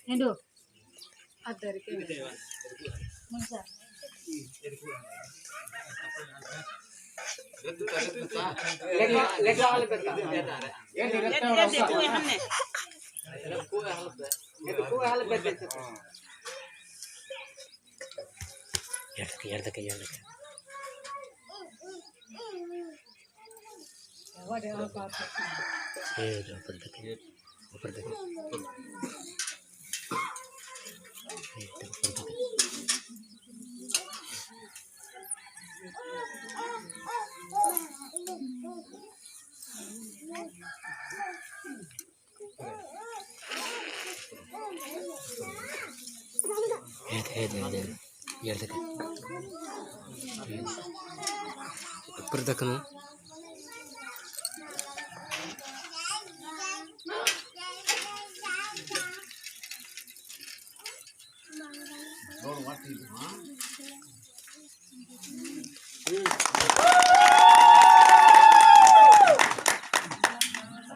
hello other के मुझा लेगा वाले करता ये निरत्ता वाला देखो हमने कोई हाल पे यार तक व्हाट है आप ये जो ऊपर तक ये ऊपर तक यार तक ऊपर तक ना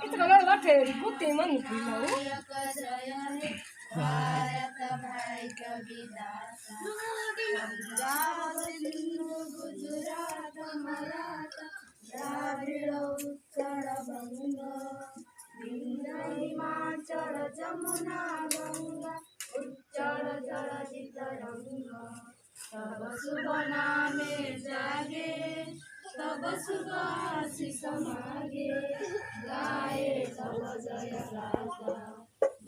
इतना लगा थे कुत्ते मन की भारत भाई कविदाता पंजाब सिंधु गुजरात मराठा द्राविड़ उत्कल बंगा विंध्य हिमाचल जमुना गंगा उच्चल जलधि तरंगा तब शुभ नामे जागे तब शुभ आशीष मागे गाए तब जय गाथा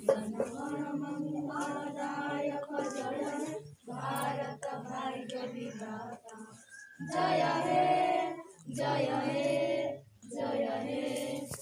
जनगण मंगलदायक जय हे भारत भाग्य विधाता जय हे जय हे जय हे